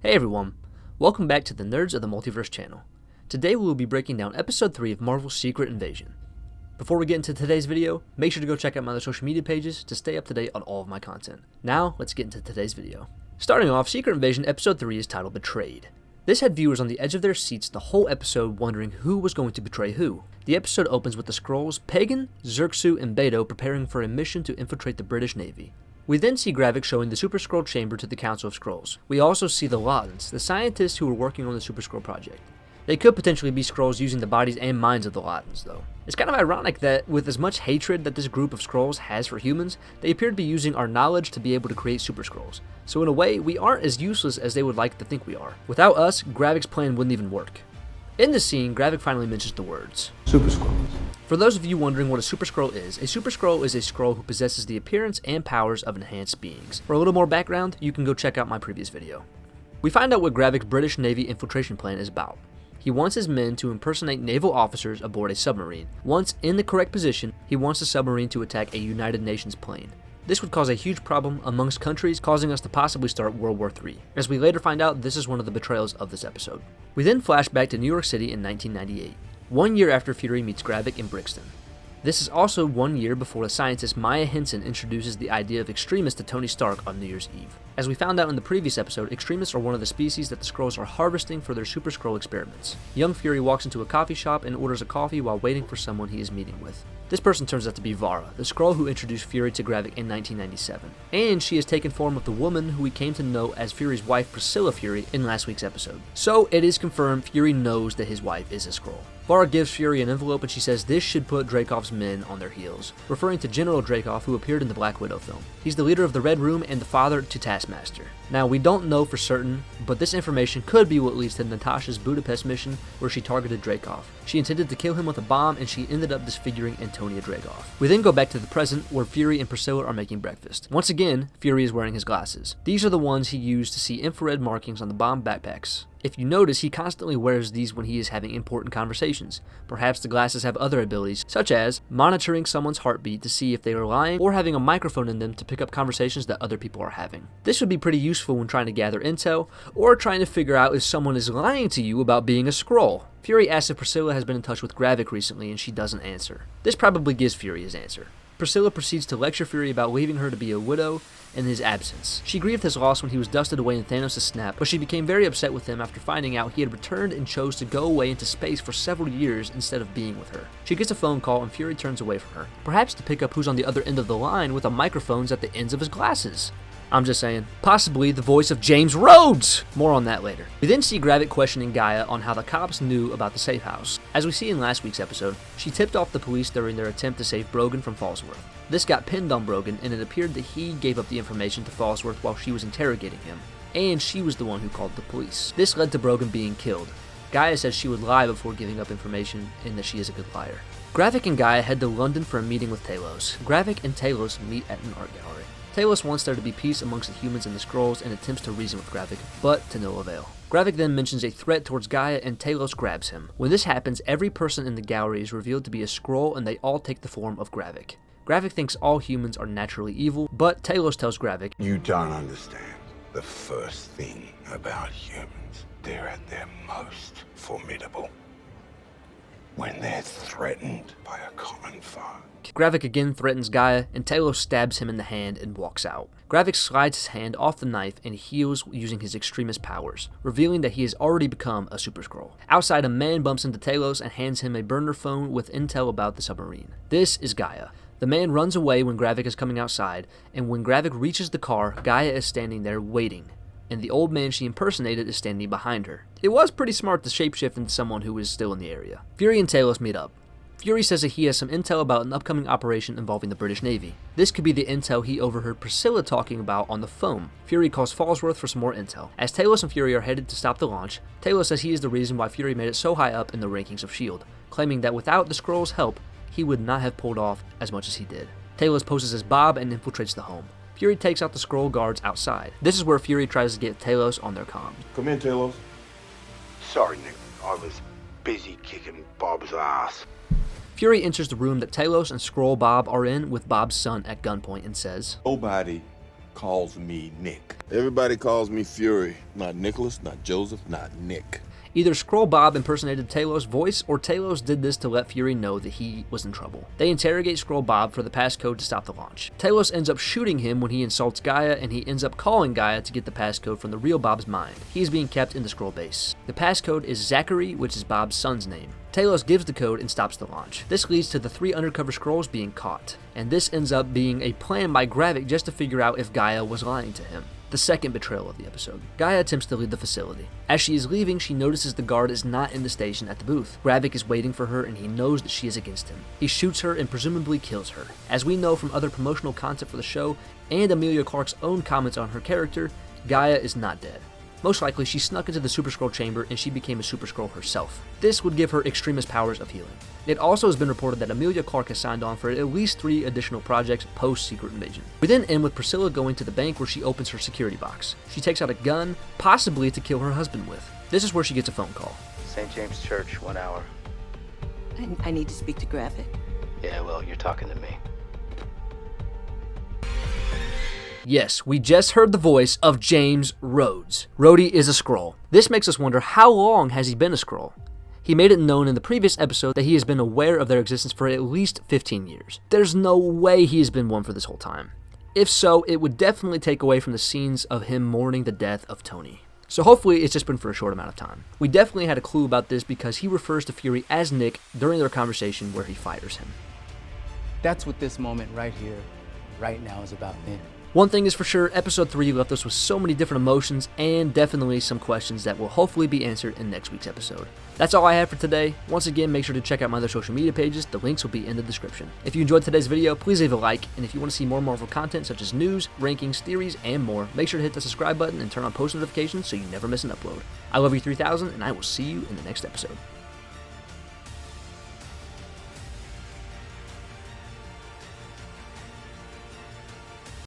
Hey everyone, welcome back to the Nerds of the Multiverse channel. Today we will be breaking down episode 3 of Marvel's Secret Invasion. Before we get into today's video, make sure to go check out my other social media pages to stay up to date on all of my content. Now, let's get into today's video. Starting off, Secret Invasion episode 3 is titled Betrayed. This had viewers on the edge of their seats the whole episode wondering who was going to betray who. The episode opens with the Skrulls, Pagan, Xerxu, and Beto preparing for a mission to infiltrate the British Navy. We then see Gravik showing the Super Skrull chamber to the Council of Skrulls. We also see the Latins, the scientists who were working on the Super Skrull project. They could potentially be Skrulls using the bodies and minds of the Latins, though. It's kind of ironic that, with as much hatred that this group of Skrulls has for humans, they appear to be using our knowledge to be able to create Super Skrulls. So in a way, we aren't as useless as they would like to think we are. Without us, Gravik's plan wouldn't even work. In this scene, Gravik finally mentions the words Super Skrulls. For those of you wondering what a Super Skrull is a Skrull who possesses the appearance and powers of enhanced beings. For a little more background, you can go check out my previous video. We find out what Gravik's British Navy infiltration plan is about. He wants his men to impersonate naval officers aboard a submarine. Once in the correct position, he wants the submarine to attack a United Nations plane. This would cause a huge problem amongst countries, causing us to possibly start World War III. As we later find out, this is one of the betrayals of this episode. We then flash back to New York City in 1998, 1 year after Fury meets Gravik in Brixton. This is also 1 year before the scientist Maya Henson introduces the idea of extremists to Tony Stark on New Year's Eve. As we found out in the previous episode, extremists are one of the species that the Skrulls are harvesting for their Super Skrull experiments. Young Fury walks into a coffee shop and orders a coffee while waiting for someone he is meeting with. This person turns out to be Vara, the Skrull who introduced Fury to Gravik in 1997. And she has taken form of the woman who we came to know as Fury's wife Priscilla Fury in last week's episode. So it is confirmed Fury knows that his wife is a Skrull. Vara gives Fury an envelope and she says this should put Dreykov's men on their heels, referring to General Dreykov who appeared in the Black Widow film. He's the leader of the Red Room and the father to Taskmaster. Now, we don't know for certain, but this information could be what leads to Natasha's Budapest mission where she targeted Dreykov. She intended to kill him with a bomb and she ended up disfiguring Antonia Dreykov. We then go back to the present where Fury and Priscilla are making breakfast. Once again, Fury is wearing his glasses. These are the ones he used to see infrared markings on the bomb backpacks. If you notice, he constantly wears these when he is having important conversations. Perhaps the glasses have other abilities, such as monitoring someone's heartbeat to see if they are lying, or having a microphone in them to pick up conversations that other people are having. This would be pretty useful when trying to gather intel, or trying to figure out if someone is lying to you about being a Skrull. Fury asks if Priscilla has been in touch with Gravik recently, and she doesn't answer. This probably gives Fury his answer. Priscilla proceeds to lecture Fury about leaving her to be a widow in his absence. She grieved his loss when he was dusted away in Thanos' snap, but she became very upset with him after finding out he had returned and chose to go away into space for several years instead of being with her. She gets a phone call and Fury turns away from her, perhaps to pick up who's on the other end of the line with the microphones at the ends of his glasses. I'm just saying, possibly the voice of James Rhodes! More on that later. We then see Gravik questioning Gaia on how the cops knew about the safe house. As we see in last week's episode, she tipped off the police during their attempt to save Brogan from Fallsworth. This got pinned on Brogan, and it appeared that he gave up the information to Fallsworth while she was interrogating him, and she was the one who called the police. This led to Brogan being killed. Gaia says she would lie before giving up information, and that she is a good liar. Gravik and Gaia head to London for a meeting with Talos. Gravik and Talos meet at an art gallery. Talos wants there to be peace amongst the humans and the Skrulls and attempts to reason with Gravik, but to no avail. Gravik then mentions a threat towards Gaia and Talos grabs him. When this happens, every person in the gallery is revealed to be a Skrull and they all take the form of Gravik. Gravik thinks all humans are naturally evil, but Talos tells Gravik, You don't understand the first thing about humans. They're at their most formidable when they're threatened by a common foe. Gravik again threatens Gaia, and Talos stabs him in the hand and walks out. Gravik slides his hand off the knife and heals using his extremist powers, revealing that he has already become a Super Skrull. Outside, a man bumps into Talos and hands him a burner phone with intel about the submarine. This is Gaia. The man runs away when Gravik is coming outside, and when Gravik reaches the car, Gaia is standing there waiting, and the old man she impersonated is standing behind her. It was pretty smart to shapeshift into someone who is still in the area. Fury and Talos meet up. Fury says that he has some intel about an upcoming operation involving the British Navy. This could be the intel he overheard Priscilla talking about on the phone. Fury calls Fallsworth for some more intel. As Talos and Fury are headed to stop the launch, Talos says he is the reason why Fury made it so high up in the rankings of S.H.I.E.L.D., claiming that without the Skrulls' help, he would not have pulled off as much as he did. Talos poses as Bob and infiltrates the home. Fury takes out the Skrull guards outside. This is where Fury tries to get Talos on their comms. Come in, Talos. Sorry, Nick. I was busy kicking Bob's ass. Fury enters the room that Talos and Skrull Bob are in with Bob's son at gunpoint and says, Nobody calls me Nick. Everybody calls me Fury. Not Nicholas, not Joseph, not Nick. Either Skrull Bob impersonated Talos' voice, or Talos did this to let Fury know that he was in trouble. They interrogate Skrull Bob for the passcode to stop the launch. Talos ends up shooting him when he insults Gaia, and he ends up calling Gaia to get the passcode from the real Bob's mind. He is being kept in the Skrull base. The passcode is Zachary, which is Bob's son's name. Talos gives the code and stops the launch. This leads to the 3 undercover Skrulls being caught, and this ends up being a plan by Gravik just to figure out if Gaia was lying to him. The second betrayal of the episode. Gaia attempts to leave the facility. As she is leaving, she notices the guard is not in the station at the booth. Gravik is waiting for her, and he knows that she is against him. He shoots her and presumably kills her. As we know from other promotional content for the show, and Emilia Clarke's own comments on her character, Gaia is not dead. Most likely, she snuck into the Super Skrull chamber and she became a Super Skrull herself. This would give her extremist powers of healing. It also has been reported that Emilia Clarke has signed on for at least 3 additional projects post-Secret Invasion. We then end with Priscilla going to the bank where she opens her security box. She takes out a gun, possibly to kill her husband with. This is where she gets a phone call. St. James Church, 1 hour. I need to speak to Gravik. Yeah, well, you're talking to me. Yes, we just heard the voice of James Rhodes. Rhodey is a Skrull. This makes us wonder, how long has he been a Skrull? He made it known in the previous episode that he has been aware of their existence for at least 15 years. There's no way he has been one for this whole time. If so, it would definitely take away from the scenes of him mourning the death of Tony. So hopefully it's just been for a short amount of time. We definitely had a clue about this because he refers to Fury as Nick during their conversation where he fires him. That's what this moment right here, right now is about, Nick. One thing is for sure, episode 3 left us with so many different emotions and definitely some questions that will hopefully be answered in next week's episode. That's all I have for today. Once again, make sure to check out my other social media pages. The links will be in the description. If you enjoyed today's video, please leave a like, and if you want to see more Marvel content such as news, rankings, theories, and more, make sure to hit the subscribe button and turn on post notifications so you never miss an upload. I love you 3000, and I will see you in the next episode.